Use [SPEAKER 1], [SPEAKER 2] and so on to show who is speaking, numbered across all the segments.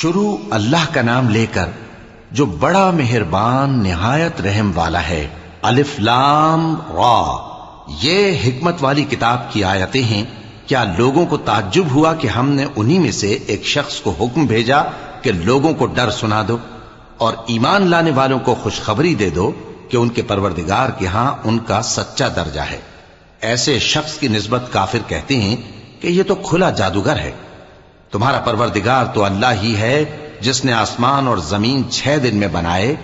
[SPEAKER 1] شروع اللہ کا نام لے کر جو بڑا مہربان نہایت رحم والا ہے۔ الف لام را، یہ حکمت والی کتاب کی آیتیں ہیں۔ کیا لوگوں کو تعجب ہوا کہ ہم نے انہی میں سے ایک شخص کو حکم بھیجا کہ لوگوں کو ڈر سنا دو اور ایمان لانے والوں کو خوشخبری دے دو کہ ان کے پروردگار کے ہاں ان کا سچا درجہ ہے۔ ایسے شخص کی نسبت کافر کہتے ہیں کہ یہ تو کھلا جادوگر ہے۔ تمہارا پروردگار تو اللہ ہی ہے جس نے آسمان اور زمین 6 دن میں بنائے،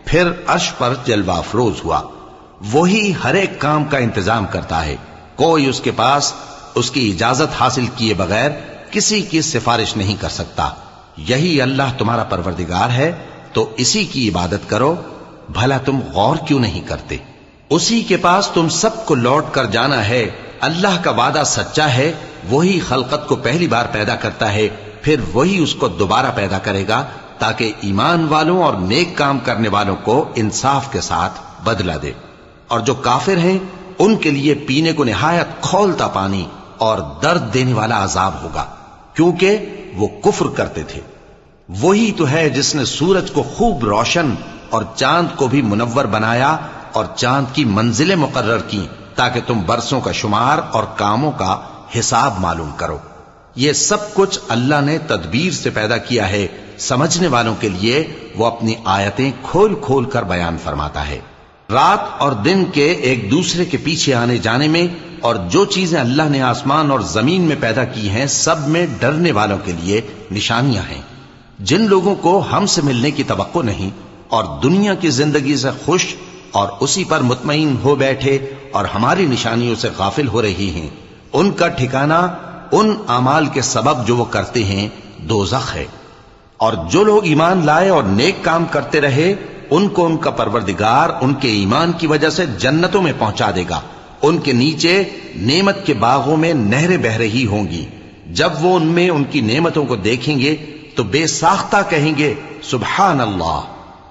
[SPEAKER 1] پھر عرش پر جلوہ افروز ہوا۔ وہی ہر ایک کام کا انتظام کرتا ہے، کوئی اس کے پاس اس کی اجازت حاصل کیے بغیر کسی کی سفارش نہیں کر سکتا۔ یہی اللہ تمہارا پروردگار ہے تو اسی کی عبادت کرو، بھلا تم غور کیوں نہیں کرتے؟ اسی کے پاس تم سب کو لوٹ کر جانا ہے۔ اللہ کا وعدہ سچا ہے، وہی خلقت کو پہلی بار پیدا کرتا ہے، پھر وہی اس کو دوبارہ پیدا کرے گا تاکہ ایمان والوں اور نیک کام کرنے والوں کو انصاف کے ساتھ بدلہ دے۔ اور جو کافر ہیں ان کے لیے پینے کو نہایت کھولتا پانی اور درد دینے والا عذاب ہوگا، کیونکہ وہ کفر کرتے تھے۔ وہی تو ہے جس نے سورج کو خوب روشن اور چاند کو بھی منور بنایا اور چاند کی منزلیں مقرر کی تاکہ تم برسوں کا شمار اور کاموں کا حساب معلوم کرو۔ یہ سب کچھ اللہ نے تدبیر سے پیدا کیا ہے، سمجھنے والوں کے لیے وہ اپنی آیتیں کھول کھول کر بیان فرماتا ہے۔ رات اور دن کے ایک دوسرے کے پیچھے آنے جانے میں اور جو چیزیں اللہ نے آسمان اور زمین میں پیدا کی ہیں سب میں ڈرنے والوں کے لیے نشانیاں ہیں۔ جن لوگوں کو ہم سے ملنے کی توقع نہیں اور دنیا کی زندگی سے خوش اور اسی پر مطمئن ہو بیٹھے اور ہماری نشانیوں سے غافل ہو رہی ہیں، ان کا ٹھکانہ ان اعمال کے سبب جو وہ کرتے ہیں دوزخ ہے۔ اور جو لوگ ایمان لائے اور نیک کام کرتے رہے ان کو ان کا پروردگار ان کے ایمان کی وجہ سے جنتوں میں پہنچا دے گا، ان کے نیچے نعمت کے باغوں میں نہریں بہہ رہی ہوں گی۔ جب وہ ان میں ان کی نعمتوں کو دیکھیں گے تو بے ساختہ کہیں گے سبحان اللہ،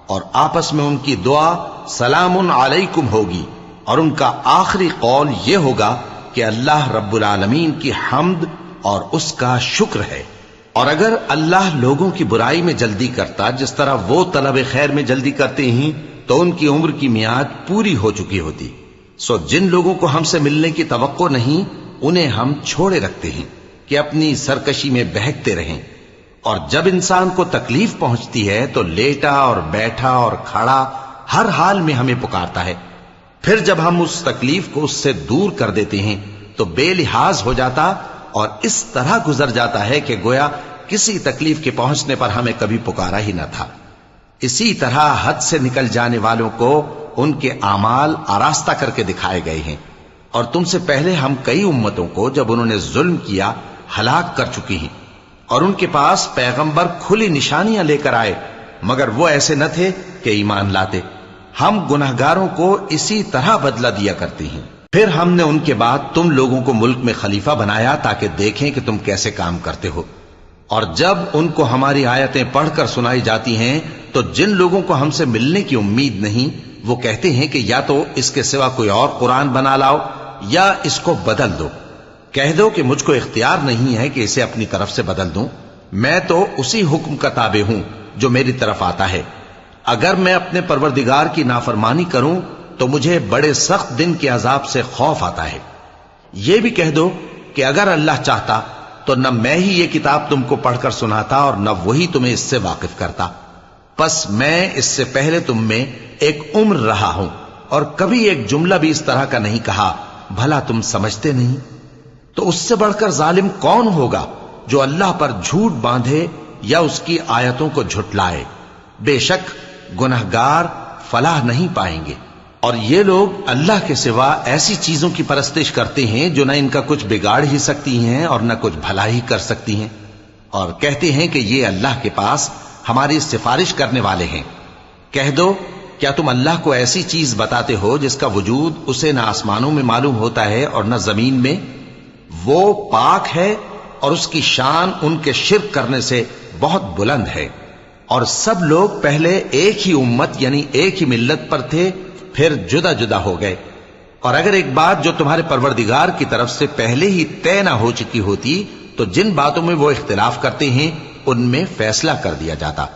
[SPEAKER 1] اور آپس میں ان کی دعا سلام علیکم ہوگی، اور ان کا آخری قول یہ ہوگا کہ اللہ رب العالمین کی حمد اور اس کا شکر ہے۔ اور اگر اللہ لوگوں کی برائی میں جلدی کرتا جس طرح وہ طلب خیر میں جلدی کرتے ہیں تو ان کی عمر کی میعاد پوری ہو چکی ہوتی۔ سو جن لوگوں کو ہم سے ملنے کی توقع نہیں انہیں ہم چھوڑے رکھتے ہیں کہ اپنی سرکشی میں بہکتے رہیں، اور جب انسان کو تکلیف پہنچتی ہے تو لیٹا اور بیٹھا اور کھڑا ہر حال میں ہمیں پکارتا ہے، پھر جب ہم اس تکلیف کو اس سے دور کر دیتے ہیں تو بے لحاظ ہو جاتا اور اس طرح گزر جاتا ہے کہ گویا کسی تکلیف کے پہنچنے پر ہمیں کبھی پکارا ہی نہ تھا۔ اسی طرح حد سے نکل جانے والوں کو ان کے اعمال آراستہ کر کے دکھائے گئے ہیں، اور تم سے پہلے ہم کئی امتوں کو جب انہوں نے ظلم کیا ہلاک کر چکی ہیں، اور ان کے پاس پیغمبر کھلی نشانیاں لے کر آئے مگر وہ ایسے نہ تھے کہ ایمان لاتے۔ ہم گنہگاروں کو اسی طرح بدلہ دیا کرتے ہیں۔ پھر ہم نے ان کے بعد تم لوگوں کو ملک میں خلیفہ بنایا تاکہ دیکھیں کہ تم کیسے کام کرتے ہو، اور جب ان کو ہماری آیتیں پڑھ کر سنائی جاتی ہیں تو جن لوگوں کو ہم سے ملنے کی امید نہیں وہ کہتے ہیں کہ یا تو اس کے سوا کوئی اور قرآن بنا لاؤ یا اس کو بدل دو۔ کہہ دو کہ مجھ کو اختیار نہیں ہے کہ اسے اپنی طرف سے بدل دوں، میں تو اسی حکم کا تابع ہوں جو میری طرف آتا ہے۔ اگر میں اپنے پروردگار کی نافرمانی کروں تو مجھے بڑے سخت دن کے عذاب سے خوف آتا ہے۔ یہ بھی کہہ دو کہ اگر اللہ چاہتا تو نہ میں ہی یہ کتاب تم کو پڑھ کر سناتا اور نہ وہی تمہیں اس سے واقف کرتا، پس میں اس سے پہلے تم میں ایک عمر رہا ہوں اور کبھی ایک جملہ بھی اس طرح کا نہیں کہا، بھلا تم سمجھتے نہیں؟ تو اس سے بڑھ کر ظالم کون ہوگا جو اللہ پر جھوٹ باندھے یا اس کی آیتوں کو جھٹلائے؟ بے شک گنہگار فلاح نہیں پائیں گے۔ اور یہ لوگ اللہ کے سوا ایسی چیزوں کی پرستش کرتے ہیں جو نہ ان کا کچھ بگاڑ ہی سکتی ہیں اور نہ کچھ بھلا ہی کر سکتی ہیں، اور کہتے ہیں کہ یہ اللہ کے پاس ہماری سفارش کرنے والے ہیں۔ کہہ دو کیا تم اللہ کو ایسی چیز بتاتے ہو جس کا وجود اسے نہ آسمانوں میں معلوم ہوتا ہے اور نہ زمین میں؟ وہ پاک ہے اور اس کی شان ان کے شرک کرنے سے بہت بلند ہے۔ اور سب لوگ پہلے ایک ہی امت یعنی ایک ہی ملت پر تھے، پھر جدا جدا ہو گئے۔ اور اگر ایک بات جو تمہارے پروردگار کی طرف سے پہلے ہی طے نہ ہو چکی ہوتی تو جن باتوں میں وہ اختلاف کرتے ہیں ان میں فیصلہ کر دیا جاتا،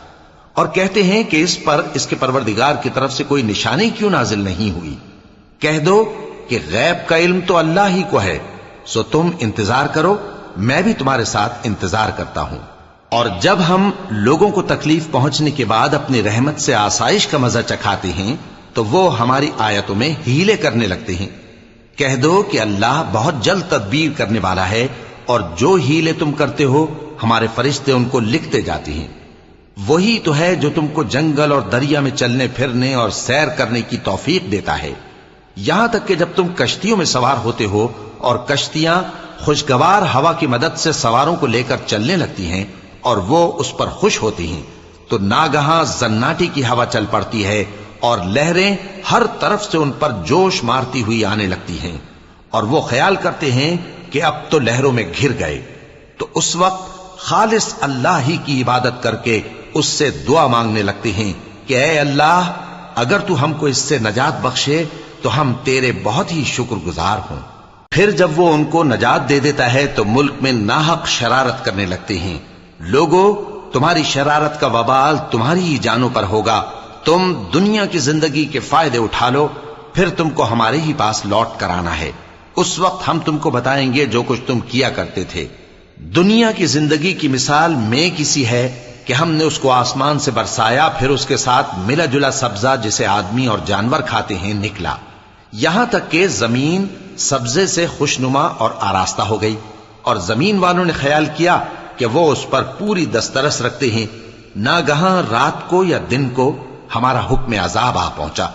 [SPEAKER 1] اور کہتے ہیں کہ اس پر اس کے پروردگار کی طرف سے کوئی نشانی کیوں نازل نہیں ہوئی؟ کہہ دو کہ غیب کا علم تو اللہ ہی کو ہے، سو تم انتظار کرو، میں بھی تمہارے ساتھ انتظار کرتا ہوں۔ اور جب ہم لوگوں کو تکلیف پہنچنے کے بعد اپنی رحمت سے آسائش کا مزہ چکھاتے ہیں تو وہ ہماری آیتوں میں ہیلے کرنے لگتے ہیں۔ کہہ دو کہ اللہ بہت جلد تدبیر کرنے والا ہے، اور جو ہیلے تم کرتے ہو ہمارے فرشتے ان کو لکھتے جاتے ہیں۔ وہی تو ہے جو تم کو جنگل اور دریا میں چلنے پھرنے اور سیر کرنے کی توفیق دیتا ہے، یہاں تک کہ جب تم کشتیوں میں سوار ہوتے ہو اور کشتیاں خوشگوار ہوا کی مدد سے سواروں کو لے کر چلنے لگتی ہیں اور وہ اس پر خوش ہوتی ہیں، تو ناگہاں زناٹی کی ہوا چل پڑتی ہے اور لہریں ہر طرف سے ان پر جوش مارتی ہوئی آنے لگتی ہیں، اور وہ خیال کرتے ہیں کہ اب تو لہروں میں گھر گئے۔ تو اس وقت خالص اللہ ہی کی عبادت کر کے اس سے دعا مانگنے لگتے ہیں کہ اے اللہ، اگر تو ہم کو اس سے نجات بخشے تو ہم تیرے بہت ہی شکر گزار ہوں۔ پھر جب وہ ان کو نجات دے دیتا ہے تو ملک میں ناحق شرارت کرنے لگتے ہیں۔ لوگو، تمہاری شرارت کا وبال تمہاری ہی جانوں پر ہوگا، تم دنیا کی زندگی کے فائدے اٹھا لو، پھر تم کو ہمارے ہی پاس لوٹ کر آنا ہے، اس وقت ہم تم کو بتائیں گے جو کچھ تم کیا کرتے تھے۔ دنیا کی زندگی کی مثال میں کسی ہے کہ ہم نے اس کو آسمان سے برسایا، پھر اس کے ساتھ ملا جلا سبزہ جسے آدمی اور جانور کھاتے ہیں نکلا، یہاں تک کہ زمین سبزے سے خوشنما اور آراستہ ہو گئی، اور زمین والوں نے خیال کیا کہ وہ اس پر پوری دسترس رکھتے ہیں۔ ناگہاں رات کو یا دن کو ہمارا حکم عذاب آ پہنچا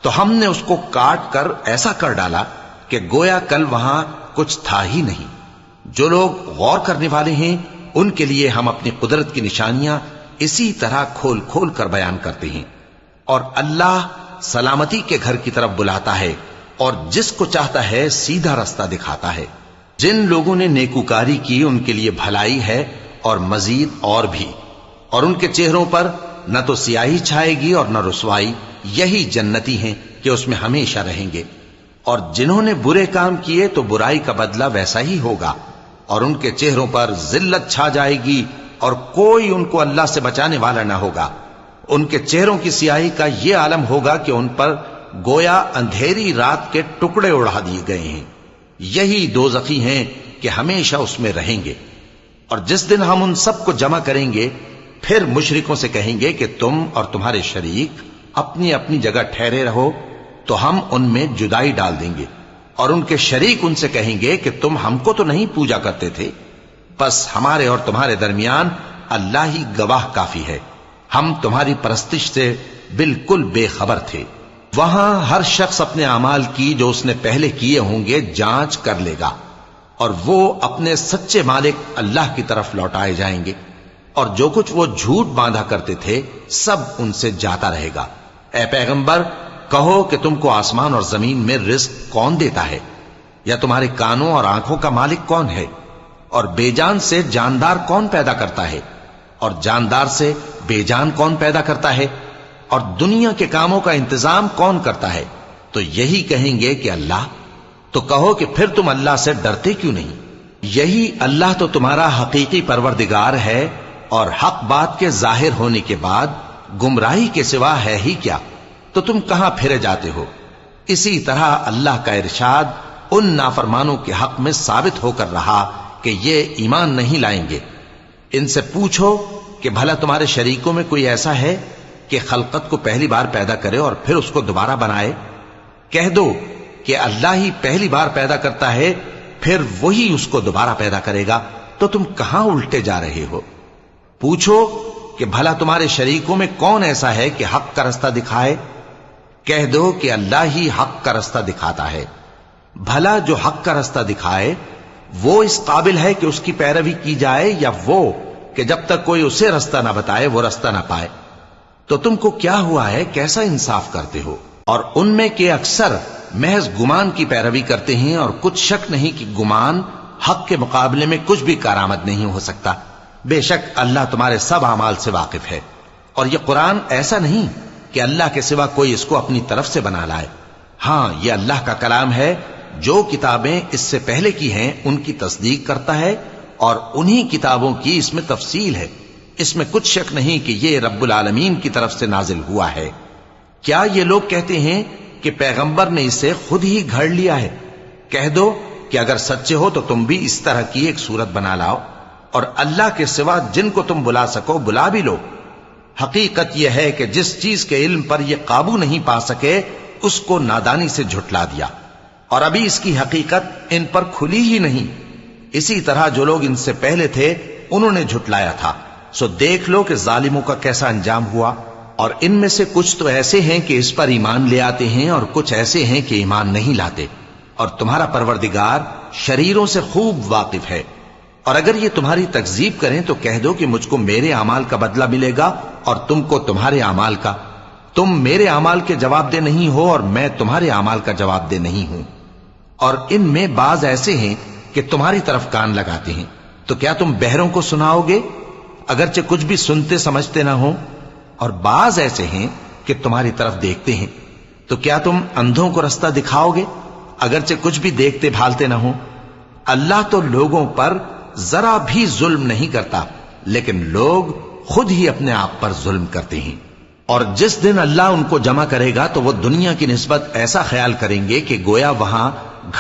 [SPEAKER 1] تو ہم نے اس کو کاٹ کر ایسا کر ڈالا کہ گویا کل وہاں کچھ تھا ہی نہیں۔ جو لوگ غور کرنے والے ہیں ان کے لیے ہم اپنی قدرت کی نشانیاں اسی طرح کھول کھول کر بیان کرتے ہیں۔ اور اللہ سلامتی کے گھر کی طرف بلاتا ہے اور جس کو چاہتا ہے سیدھا رستہ دکھاتا ہے۔ جن لوگوں نے نیکوکاری کی ان کے لیے بھلائی ہے اور مزید اور بھی، اور ان کے چہروں پر نہ تو سیاہی چھائے گی اور نہ رسوائی، یہی جنتی ہیں کہ اس میں ہمیشہ رہیں گے۔ اور جنہوں نے برے کام کیے تو برائی کا بدلہ ویسا ہی ہوگا، اور ان کے چہروں پر ذلت چھا جائے گی اور کوئی ان کو اللہ سے بچانے والا نہ ہوگا۔ ان کے چہروں کی سیاہی کا یہ عالم ہوگا کہ ان پر گویا اندھیری رات کے ٹکڑے اڑا دیے گئے ہیں۔ یہی دوزخی ہیں کہ ہمیشہ اس میں رہیں گے۔ اور جس دن ہم ان سب کو جمع کریں گے پھر مشرکوں سے کہیں گے کہ تم اور تمہارے شریک اپنی اپنی جگہ ٹھہرے رہو، تو ہم ان میں جدائی ڈال دیں گے، اور ان کے شریک ان سے کہیں گے کہ تم ہم کو تو نہیں پوجا کرتے تھے، بس ہمارے اور تمہارے درمیان اللہ ہی گواہ کافی ہے، ہم تمہاری پرستش سے بالکل بے خبر تھے۔ وہاں ہر شخص اپنے اعمال کی جو اس نے پہلے کیے ہوں گے جانچ کر لے گا، اور وہ اپنے سچے مالک اللہ کی طرف لوٹائے جائیں گے، اور جو کچھ وہ جھوٹ باندھا کرتے تھے سب ان سے جاتا رہے گا۔ اے پیغمبر، کہو کہ تم کو آسمان اور زمین میں رزق کون دیتا ہے، یا تمہارے کانوں اور آنکھوں کا مالک کون ہے، اور بے جان سے جاندار کون پیدا کرتا ہے، اور جاندار سے بے جان کون پیدا کرتا ہے، اور دنیا کے کاموں کا انتظام کون کرتا ہے؟ تو یہی کہیں گے کہ اللہ۔ تو کہو کہ پھر تم اللہ سے ڈرتے کیوں نہیں؟ یہی اللہ تو تمہارا حقیقی پروردگار ہے، اور حق بات کے ظاہر ہونے کے بعد گمراہی کے سوا ہے ہی کیا؟ تو تم کہاں پھرے جاتے ہو؟ اسی طرح اللہ کا ارشاد ان نافرمانوں کے حق میں ثابت ہو کر رہا کہ یہ ایمان نہیں لائیں گے۔ ان سے پوچھو کہ بھلا تمہارے شریکوں میں کوئی ایسا ہے کہ خلقت کو پہلی بار پیدا کرے اور پھر اس کو دوبارہ بنائے؟ کہہ دو کہ اللہ ہی پہلی بار پیدا کرتا ہے، پھر وہی اس کو دوبارہ پیدا کرے گا، تو تم کہاں الٹے جا رہے ہو؟ پوچھو کہ بھلا تمہارے شریکوں میں کون ایسا ہے کہ حق کا رستہ دکھائے؟ کہہ دو کہ اللہ ہی حق کا رستہ دکھاتا ہے۔ بھلا جو حق کا رستہ دکھائے وہ اس قابل ہے کہ اس کی پیروی کی جائے، یا وہ کہ جب تک کوئی اسے رستہ نہ بتائے وہ رستہ نہ پائے؟ تو تم کو کیا ہوا ہے، کیسا انصاف کرتے ہو؟ اور ان میں کے اکثر محض گمان کی پیروی کرتے ہیں، اور کچھ شک نہیں کہ گمان حق کے مقابلے میں کچھ بھی کارآمد نہیں ہو سکتا۔ بے شک اللہ تمہارے سب اعمال سے واقف ہے، اور یہ قرآن ایسا نہیں کہ اللہ کے سوا کوئی اس کو اپنی طرف سے بنا لائے۔ ہاں، یہ اللہ کا کلام ہے، جو کتابیں اس سے پہلے کی ہیں ان کی تصدیق کرتا ہے، اور انہی کتابوں کی اس میں تفصیل ہے۔ اس میں کچھ شک نہیں کہ یہ رب العالمین کی طرف سے نازل ہوا ہے۔ کیا یہ لوگ کہتے ہیں کہ پیغمبر نے اسے خود ہی گھڑ لیا ہے؟ کہہ دو کہ اگر سچے ہو تو تم بھی اس طرح کی ایک صورت بنا لاؤ اور اللہ کے سوا جن کو تم بلا سکو بلا بھی لو۔ حقیقت یہ ہے کہ جس چیز کے علم پر یہ قابو نہیں پا سکے اس کو نادانی سے جھٹلا دیا، اور ابھی اس کی حقیقت ان پر کھلی ہی نہیں۔ اسی طرح جو لوگ ان سے پہلے تھے انہوں نے جھٹلایا تھا، سو دیکھ لو کہ ظالموں کا کیسا انجام ہوا۔ اور ان میں سے کچھ تو ایسے ہیں کہ اس پر ایمان لے آتے ہیں اور کچھ ایسے ہیں کہ ایمان نہیں لاتے، اور تمہارا پروردگار شریروں سے خوب واقف ہے۔ اور اگر یہ تمہاری تکذیب کریں تو کہہ دو کہ مجھ کو میرے اعمال کا بدلہ ملے گا اور تم کو تمہارے اعمال کا۔ تم میرے اعمال کے جواب دہ نہیں ہو اور میں تمہارے اعمال کا جواب دہ نہیں ہوں۔ اور ان میں بعض ایسے ہیں کہ تمہاری طرف کان لگاتے ہیں، تو کیا تم بہروں کو سناؤ گے اگرچہ کچھ بھی سنتے سمجھتے نہ ہو؟ اور بعض ایسے ہیں کہ تمہاری طرف دیکھتے ہیں، تو کیا تم اندھوں کو رستہ دکھاؤ گے اگرچہ کچھ بھی دیکھتے بھالتے نہ ہو؟ اللہ تو لوگوں پر ذرا بھی ظلم نہیں کرتا، لیکن لوگ خود ہی اپنے آپ پر ظلم کرتے ہیں۔ اور جس دن اللہ ان کو جمع کرے گا تو وہ دنیا کی نسبت ایسا خیال کریں گے کہ گویا وہاں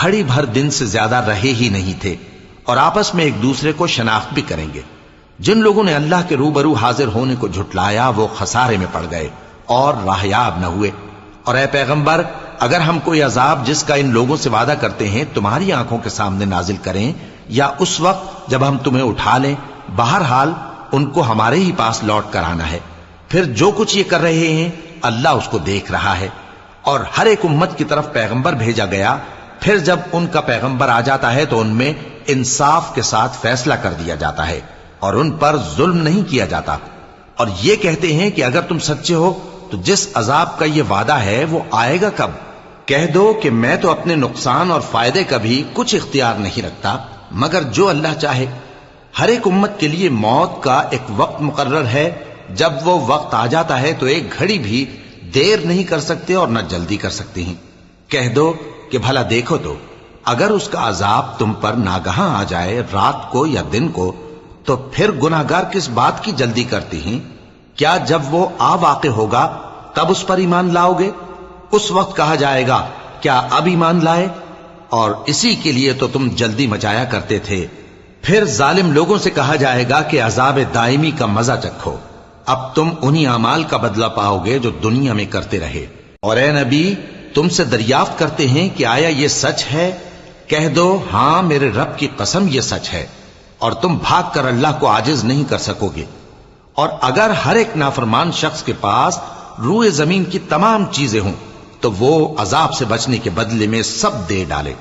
[SPEAKER 1] گھڑی بھر دن سے زیادہ رہے ہی نہیں تھے، اور آپس میں ایک دوسرے کو شناخت بھی کریں گے۔ جن لوگوں نے اللہ کے روبرو حاضر ہونے کو جھٹلایا وہ خسارے میں پڑ گئے اور راہیاب نہ ہوئے۔ اور اے پیغمبر، اگر ہم کوئی عذاب جس کا ان لوگوں سے وعدہ کرتے ہیں تمہاری آنکھوں کے سامنے نازل کریں یا اس وقت جب ہم تمہیں اٹھا لیں، بہرحال ان کو ہمارے ہی پاس لوٹ کر آنا ہے۔ پھر جو کچھ یہ کر رہے ہیں اللہ اس کو دیکھ رہا ہے۔ اور ہر ایک امت کی طرف پیغمبر بھیجا گیا، پھر جب ان کا پیغمبر آ جاتا ہے تو ان میں انصاف کے ساتھ فیصلہ کر دیا جاتا ہے اور ان پر ظلم نہیں کیا جاتا۔ اور یہ کہتے ہیں کہ اگر تم سچے ہو تو جس عذاب کا یہ وعدہ ہے وہ آئے گا کب؟ کہہ دو کہ میں تو اپنے نقصان اور فائدے کا بھی کچھ اختیار نہیں رکھتا مگر جو اللہ چاہے۔ ہر ایک امت کے لیے موت کا ایک وقت مقرر ہے، جب وہ وقت آ جاتا ہے تو ایک گھڑی بھی دیر نہیں کر سکتے اور نہ جلدی کر سکتے ہیں۔ کہہ دو کہ بھلا دیکھو تو اگر اس کا عذاب تم پر ناگہاں آ جائے رات کو یا دن کو تو پھر گناہگار کس بات کی جلدی کرتے ہیں؟ کیا جب وہ آ واقع ہوگا تب اس پر ایمان لاؤ گے؟ اس وقت کہا جائے گا کیا اب ایمان لائے؟ اور اسی کے لیے تو تم جلدی مچایا کرتے تھے۔ پھر ظالم لوگوں سے کہا جائے گا کہ عذاب دائمی کا مزہ چکھو، اب تم انہی اعمال کا بدلہ پاؤ گے جو دنیا میں کرتے رہے۔ اور اے نبی، تم سے دریافت کرتے ہیں کہ آیا یہ سچ ہے؟ کہہ دو ہاں میرے رب کی قسم یہ سچ ہے، اور تم بھاگ کر اللہ کو عاجز نہیں کر سکو گے۔ اور اگر ہر ایک نافرمان شخص کے پاس روئے زمین کی تمام چیزیں ہوں تو وہ عذاب سے بچنے کے بدلے میں سب دے ڈالے،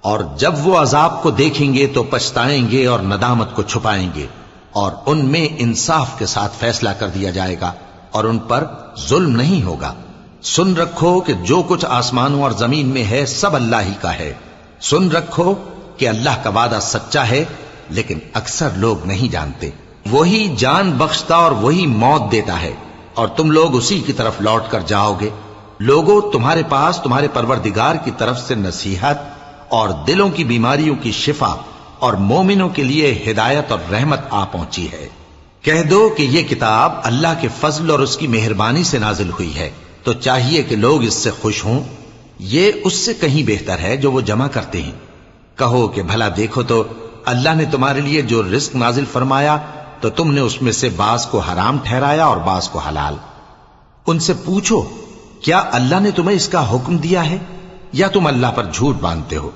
[SPEAKER 1] اور جب وہ عذاب کو دیکھیں گے تو پچھتائیں گے اور ندامت کو چھپائیں گے، اور ان میں انصاف کے ساتھ فیصلہ کر دیا جائے گا اور ان پر ظلم نہیں ہوگا۔ سن رکھو کہ جو کچھ آسمانوں اور زمین میں ہے سب اللہ ہی کا ہے۔ سن رکھو کہ اللہ کا وعدہ سچا ہے، لیکن اکثر لوگ نہیں جانتے۔ وہی جان بخشتا اور وہی موت دیتا ہے، اور تم لوگ اسی کی طرف لوٹ کر جاؤ گے۔ لوگوں، تمہارے پاس تمہارے پروردگار کی طرف سے نصیحت اور دلوں کی بیماریوں کی شفا اور مومنوں کے لیے ہدایت اور رحمت آ پہنچی ہے۔ کہہ دو کہ یہ کتاب اللہ کے فضل اور اس کی مہربانی سے نازل ہوئی ہے، تو چاہیے کہ لوگ اس سے خوش ہوں۔ یہ اس سے کہیں بہتر ہے جو وہ جمع کرتے ہیں۔ کہو کہ بھلا دیکھو تو اللہ نے تمہارے لیے جو رزق نازل فرمایا تو تم نے اس میں سے بعض کو حرام ٹھہرایا اور بعض کو حلال۔ ان سے پوچھو کیا اللہ نے تمہیں اس کا حکم دیا ہے یا تم اللہ پر جھوٹ باندھتے ہو؟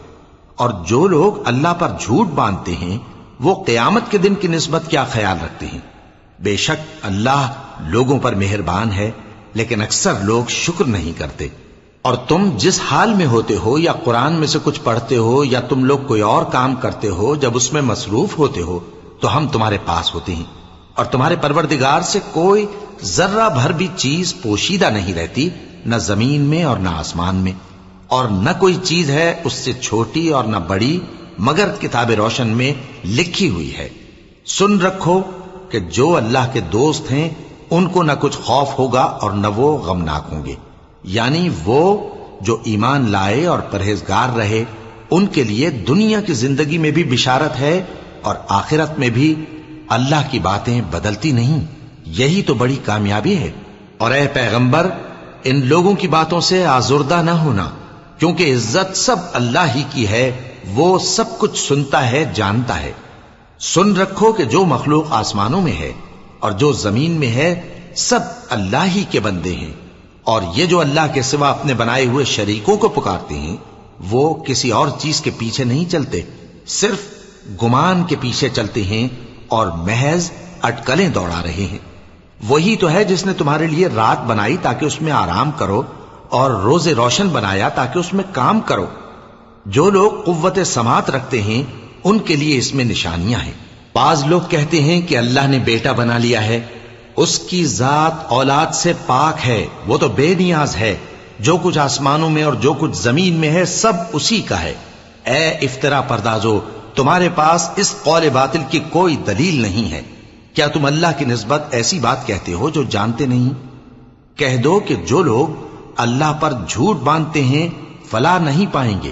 [SPEAKER 1] اور جو لوگ اللہ پر جھوٹ باندھتے ہیں وہ قیامت کے دن کی نسبت کیا خیال رکھتے ہیں؟ بے شک اللہ لوگوں پر مہربان ہے، لیکن اکثر لوگ شکر نہیں کرتے۔ اور تم جس حال میں ہوتے ہو یا قرآن میں سے کچھ پڑھتے ہو یا تم لوگ کوئی اور کام کرتے ہو، جب اس میں مصروف ہوتے ہو تو ہم تمہارے پاس ہوتے ہیں، اور تمہارے پروردگار سے کوئی ذرہ بھر بھی چیز پوشیدہ نہیں رہتی، نہ زمین میں اور نہ آسمان میں، اور نہ کوئی چیز ہے اس سے چھوٹی اور نہ بڑی مگر کتاب روشن میں لکھی ہوئی ہے۔ سن رکھو کہ جو اللہ کے دوست ہیں ان کو نہ کچھ خوف ہوگا اور نہ وہ غمناک ہوں گے، یعنی وہ جو ایمان لائے اور پرہیزگار رہے ان کے لیے دنیا کی زندگی میں بھی بشارت ہے اور آخرت میں بھی اللہ کی باتیں بدلتی نہیں، یہی تو بڑی کامیابی ہے۔ اور اے پیغمبر، ان لوگوں کی باتوں سے آزردہ نہ ہونا، کیونکہ عزت سب اللہ ہی کی ہے، وہ سب کچھ سنتا ہے، جانتا ہے۔ سن رکھو کہ جو مخلوق آسمانوں میں ہے اور جو زمین میں ہے سب اللہ ہی کے بندے ہیں، اور یہ جو اللہ کے سوا اپنے بنائے ہوئے شریکوں کو پکارتے ہیں وہ کسی اور چیز کے پیچھے نہیں چلتے، صرف گمان کے پیچھے چلتے ہیں اور محض اٹکلیں دوڑا رہے ہیں۔ وہی تو ہے جس نے تمہارے لیے رات بنائی تاکہ اس میں آرام کرو، اور روز روشن بنایا تاکہ اس میں کام کرو۔ جو لوگ قوت سماعت رکھتے ہیں ان کے لیے اس میں نشانیاں ہیں۔ بعض لوگ کہتے ہیں کہ اللہ نے بیٹا بنا لیا ہے، اس کی ذات اولاد سے پاک ہے، وہ تو بے نیاز ہے، جو کچھ آسمانوں میں اور جو کچھ زمین میں ہے سب اسی کا ہے۔ اے افترا پردازو، تمہارے پاس اس قول باطل کی کوئی دلیل نہیں ہے۔ کیا تم اللہ کی نسبت ایسی بات کہتے ہو جو جانتے نہیں؟ کہہ دو کہ جو لوگ اللہ پر جھوٹ باندھتے ہیں فلاح نہیں پائیں گے،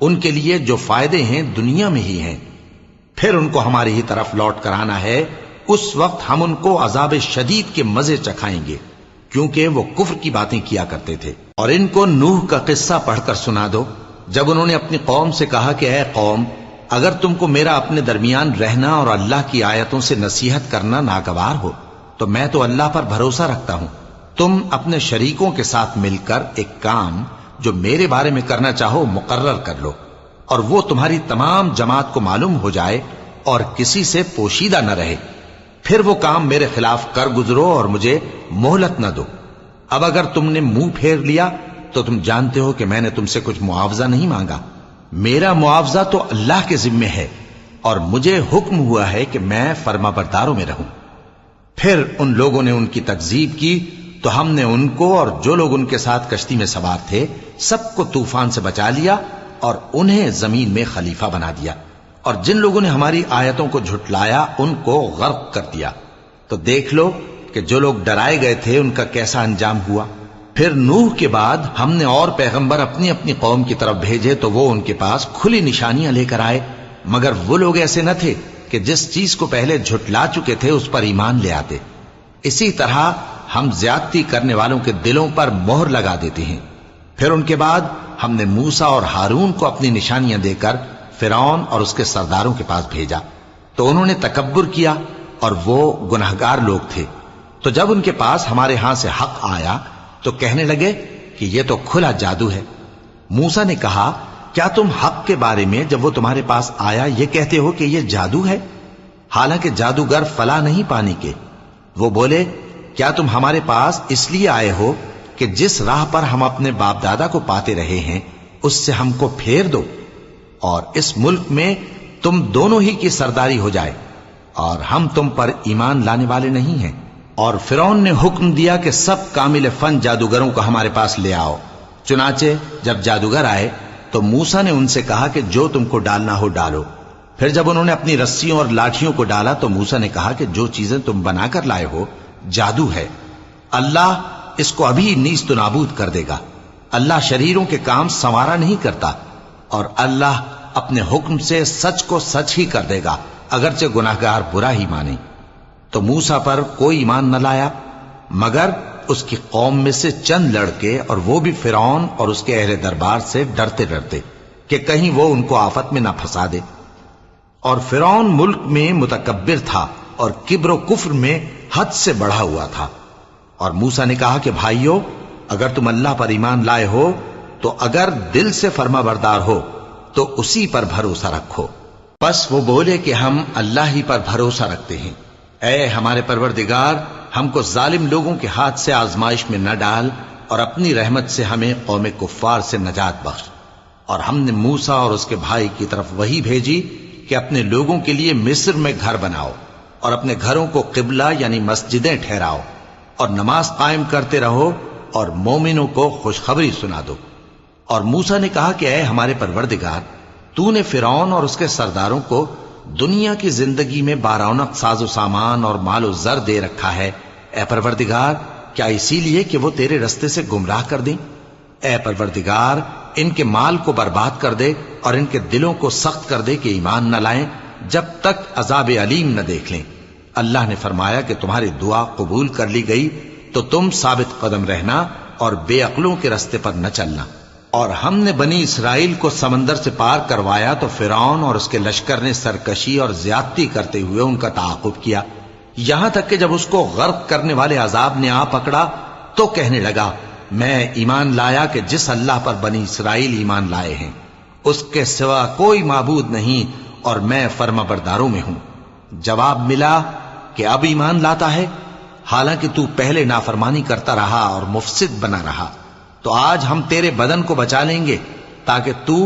[SPEAKER 1] ان کے لیے جو فائدے ہیں دنیا میں ہی ہیں، پھر ان کو ہماری ہی طرف لوٹ کر آنا ہے، اس وقت ہم ان کو عذاب شدید کے مزے چکھائیں گے، کیونکہ وہ کفر کی باتیں کیا کرتے تھے۔ اور ان کو نوح کا قصہ پڑھ کر سنا دو، جب انہوں نے اپنی قوم سے کہا کہ اے قوم، اگر تم کو میرا اپنے درمیان رہنا اور اللہ کی آیتوں سے نصیحت کرنا ناگوار ہو تو میں تو اللہ پر بھروسہ رکھتا ہوں، تم اپنے شریکوں کے ساتھ مل کر ایک کام جو میرے بارے میں کرنا چاہو مقرر کر لو، اور وہ تمہاری تمام جماعت کو معلوم ہو جائے اور کسی سے پوشیدہ نہ رہے، پھر وہ کام میرے خلاف کر گزرو اور مجھے مہلت نہ دو۔ اب اگر تم نے منہ پھیر لیا تو تم جانتے ہو کہ میں نے تم سے کچھ معاوضہ نہیں مانگا، میرا معاوضہ تو اللہ کے ذمے ہے، اور مجھے حکم ہوا ہے کہ میں فرما برداروں میں رہوں۔ پھر ان لوگوں نے ان کی تکذیب کی تو ہم نے ان کو اور جو لوگ ان کے ساتھ کشتی میں سوار تھے سب کو طوفان سے بچا لیا اور انہیں زمین میں خلیفہ بنا دیا، اور جن لوگوں نے ہماری آیتوں کو جھٹلایا ان کو غرق کر دیا۔ تو دیکھ لو کہ جو لوگ ڈرائے گئے تھے ان کا کیسا انجام ہوا۔ پھر نوح کے بعد ہم نے اور پیغمبر اپنی اپنی قوم کی طرف بھیجے تو وہ ان کے پاس کھلی نشانیاں لے کر آئے، مگر وہ لوگ ایسے نہ تھے کہ جس چیز کو پہلے جھٹلا چکے تھے اس پر ایمان لے آتے۔ اسی طرح ہم زیادتی کرنے والوں کے دلوں پر مہر لگا دیتے ہیں۔ پھر ان کے بعد ہم نے موسیٰ اور ہارون کو اپنی نشانیاں دے کر فرعون اور اس کے سرداروں کے پاس بھیجا، تو انہوں نے تکبر کیا اور وہ گناہگار لوگ تھے۔ تو جب ان کے پاس ہمارے ہاں سے حق آیا تو کہنے لگے کہ یہ تو کھلا جادو ہے۔ موسیٰ نے کہا، کیا تم حق کے بارے میں جب وہ تمہارے پاس آیا یہ کہتے ہو کہ یہ جادو ہے، حالانکہ جادوگر فلاح نہیں پانے کے؟ وہ بولے، کیا تم ہمارے پاس اس لیے آئے ہو کہ جس راہ پر ہم اپنے باپ دادا کو پاتے رہے ہیں اس سے ہم کو پھیر دو، اور اس ملک میں تم دونوں ہی کی سرداری ہو جائے، اور ہم تم پر ایمان لانے والے نہیں ہیں؟ اور فرعون نے حکم دیا کہ سب کامل فن جادوگروں کو ہمارے پاس لے آؤ۔ چنانچہ جب جادوگر آئے تو موسیٰ نے ان سے کہا کہ جو تم کو ڈالنا ہو ڈالو۔ پھر جب انہوں نے اپنی رسیوں اور لاٹھیوں کو ڈالا تو موسیٰ نے کہا کہ جو چیزیں تم بنا کر لائے ہو جادو ہے، اللہ اس کو ابھی نیست و نابود کر دے گا۔ اللہ شریروں کے کام سنوارا نہیں کرتا، اور اللہ اپنے حکم سے سچ کو سچ ہی کر دے گا، اگرچہ گناہگار برا ہی مانے۔ تو موسیٰ پر کوئی ایمان نہ لایا مگر اس کی قوم میں سے چند لڑکے، اور وہ بھی فرعون اور اس کے اہل دربار سے ڈرتے ڈرتے کہ کہیں وہ ان کو آفت میں نہ پھنسا دے۔ اور فرعون ملک میں متکبر تھا اور کبر و کفر میں حد سے بڑھا ہوا تھا۔ اور موسیٰ نے کہا کہ بھائیو، اگر تم اللہ پر ایمان لائے ہو تو اگر دل سے فرما بردار ہو تو اسی پر بھروسہ رکھو۔ پس وہ بولے کہ ہم اللہ ہی پر بھروسہ رکھتے ہیں۔ اے ہمارے پروردگار، ہم کو ظالم لوگوں کے ہاتھ سے آزمائش میں نہ ڈال، اور اپنی رحمت سے ہمیں قوم کفار سے نجات بخش۔ اور ہم نے موسیٰ اور اس کے بھائی کی طرف وحی بھیجی کہ اپنے لوگوں کے لیے مصر میں گھر بناؤ، اور اپنے گھروں کو قبلہ یعنی مسجدیں ٹھہراؤ، اور نماز قائم کرتے رہو، اور مومنوں کو خوشخبری سنا دو۔ اور موسیٰ نے کہا کہ اے ہمارے پروردگار، تو نے فرعون اور اس کے سرداروں کو دنیا کی زندگی میں بارونق ساز و سامان اور مال و زر دے رکھا ہے، اے پروردگار کیا اسی لیے کہ وہ تیرے رستے سے گمراہ کر دیں؟ اے پروردگار ان کے مال کو برباد کر دے اور ان کے دلوں کو سخت کر دے کہ ایمان نہ لائیں جب تک عذاب علیم نہ دیکھ لیں۔ اللہ نے فرمایا کہ تمہاری دعا قبول کر لی گئی تو تم ثابت قدم رہنا اور بے عقلوں کے راستے پر نہ چلنا۔ اور ہم نے بنی اسرائیل کو سمندر سے پار کروایا تو فرعون اور اس کے لشکر نے سرکشی اور زیادتی کرتے ہوئے ان کا تعاقب کیا، یہاں تک کہ جب اس کو غرق کرنے والے عذاب نے آ پکڑا تو کہنے لگا میں ایمان لایا کہ جس اللہ پر بنی اسرائیل ایمان لائے ہیں اس کے سوا کوئی معبود نہیں اور میں فرما برداروں میں ہوں۔ جواب ملا کہ اب ایمان لاتا ہے، حالانکہ تو پہلے نافرمانی کرتا رہا اور مفسد بنا رہا، تو آج ہم تیرے بدن کو بچا لیں گے تاکہ تو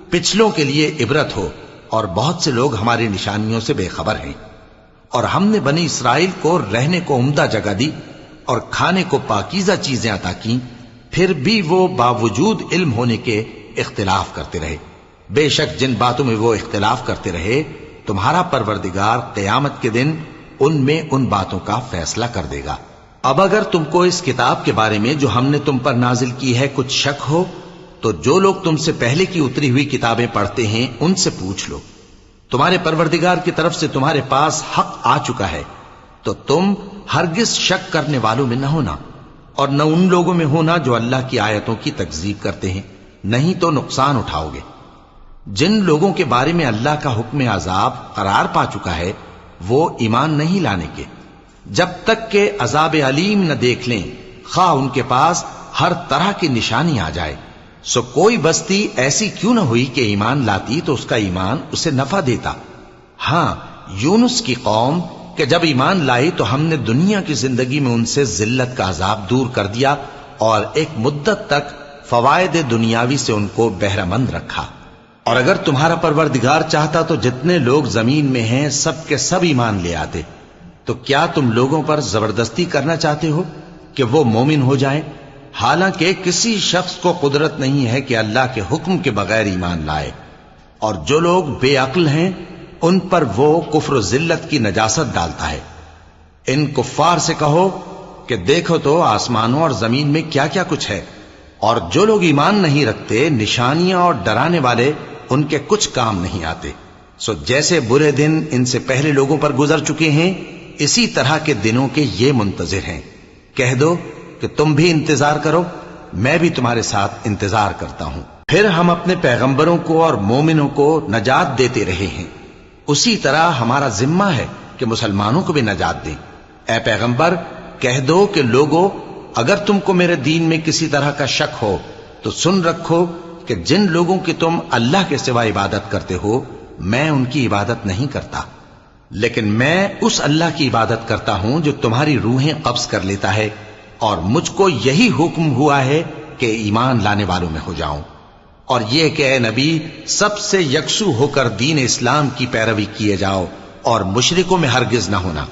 [SPEAKER 1] پچھلوں کے لیے عبرت ہو، اور بہت سے لوگ ہماری نشانیوں سے بے خبر ہیں۔ اور ہم نے بنی اسرائیل کو رہنے کو عمدہ جگہ دی اور کھانے کو پاکیزہ چیزیں عطا کیں، پھر بھی وہ باوجود علم ہونے کے اختلاف کرتے رہے۔ بے شک جن باتوں میں وہ اختلاف کرتے رہے تمہارا پروردگار قیامت کے دن ان میں ان باتوں کا فیصلہ کر دے گا۔ اب اگر تم کو اس کتاب کے بارے میں جو ہم نے تم پر نازل کی ہے کچھ شک ہو تو جو لوگ تم سے پہلے کی اتری ہوئی کتابیں پڑھتے ہیں ان سے پوچھ لو، تمہارے پروردگار کی طرف سے تمہارے پاس حق آ چکا ہے تو تم ہرگز شک کرنے والوں میں نہ ہونا، اور نہ ان لوگوں میں ہونا جو اللہ کی آیتوں کی تکذیب کرتے ہیں، نہیں تو نقصان اٹھاؤ گے۔ جن لوگوں کے بارے میں اللہ کا حکم عذاب قرار پا چکا ہے وہ ایمان نہیں لانے کے جب تک کہ عذاب علیم نہ دیکھ لیں، خواہ ان کے پاس ہر طرح کی نشانی آ جائے۔ سو کوئی بستی ایسی کیوں نہ ہوئی کہ ایمان لاتی تو اس کا ایمان اسے نفع دیتا۔ ہاں، یونس کی قوم کہ جب ایمان لائی تو ہم نے دنیا کی زندگی میں ان سے ذلت کا عذاب دور کر دیا اور ایک مدت تک فوائد دنیاوی سے ان کو بہرہ مند رکھا۔ اور اگر تمہارا پروردگار چاہتا تو جتنے لوگ زمین میں ہیں سب کے سب ایمان لے آتے، تو کیا تم لوگوں پر زبردستی کرنا چاہتے ہو کہ وہ مومن ہو جائیں؟ حالانکہ کسی شخص کو قدرت نہیں ہے کہ اللہ کے حکم کے بغیر ایمان لائے، اور جو لوگ بے عقل ہیں ان پر وہ کفر و ذلت کی نجاست ڈالتا ہے۔ ان کفار سے کہو کہ دیکھو تو آسمانوں اور زمین میں کیا کیا کچھ ہے، اور جو لوگ ایمان نہیں رکھتے نشانیاں اور ڈرانے والے ان کے کچھ کام نہیں آتے۔ سو جیسے برے دن ان سے پہلے لوگوں پر گزر چکے ہیں اسی طرح کے دنوں کے یہ منتظر ہیں۔ کہہ دو کہ تم بھی انتظار کرو، میں بھی تمہارے ساتھ انتظار کرتا ہوں۔ پھر ہم اپنے پیغمبروں کو اور مومنوں کو نجات دیتے رہے ہیں، اسی طرح ہمارا ذمہ ہے کہ مسلمانوں کو بھی نجات دیں۔ اے پیغمبر کہہ دو کہ لوگو اگر تم کو میرے دین میں کسی طرح کا شک ہو تو سن رکھو کہ جن لوگوں کی تم اللہ کے سوا عبادت کرتے ہو میں ان کی عبادت نہیں کرتا، لیکن میں اس اللہ کی عبادت کرتا ہوں جو تمہاری روحیں قبض کر لیتا ہے، اور مجھ کو یہی حکم ہوا ہے کہ ایمان لانے والوں میں ہو جاؤں، اور یہ کہ اے نبی سب سے یکسو ہو کر دین اسلام کی پیروی کیے جاؤ اور مشرکوں میں ہرگز نہ ہونا،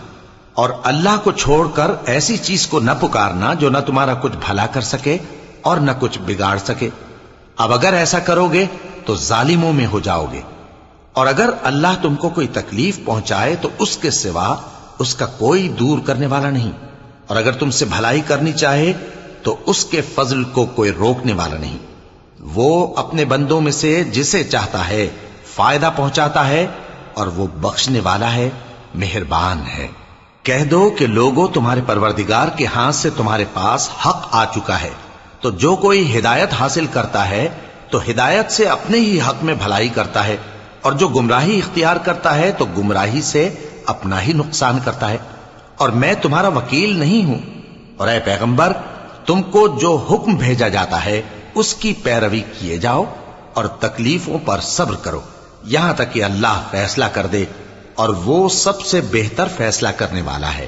[SPEAKER 1] اور اللہ کو چھوڑ کر ایسی چیز کو نہ پکارنا جو نہ تمہارا کچھ بھلا کر سکے اور نہ کچھ بگاڑ سکے۔ اب اگر ایسا کرو گے تو ظالموں میں ہو جاؤ گے، اور اگر اللہ تم کو کوئی تکلیف پہنچائے تو اس کے سوا اس کا کوئی دور کرنے والا نہیں، اور اگر تم سے بھلائی کرنی چاہے تو اس کے فضل کو کوئی روکنے والا نہیں۔ وہ اپنے بندوں میں سے جسے چاہتا ہے فائدہ پہنچاتا ہے، اور وہ بخشنے والا ہے، مہربان ہے۔ کہہ دو کہ لوگوں تمہارے پروردگار کے ہاتھ سے تمہارے پاس حق آ چکا ہے، تو جو کوئی ہدایت حاصل کرتا ہے تو ہدایت سے اپنے ہی حق میں بھلائی کرتا ہے، اور جو گمراہی اختیار کرتا ہے تو گمراہی سے اپنا ہی نقصان کرتا ہے، اور میں تمہارا وکیل نہیں ہوں۔ اور اے پیغمبر تم کو جو حکم بھیجا جاتا ہے اس کی پیروی کیے جاؤ اور تکلیفوں پر صبر کرو یہاں تک کہ اللہ فیصلہ کر دے، اور وہ سب سے بہتر فیصلہ کرنے والا ہے۔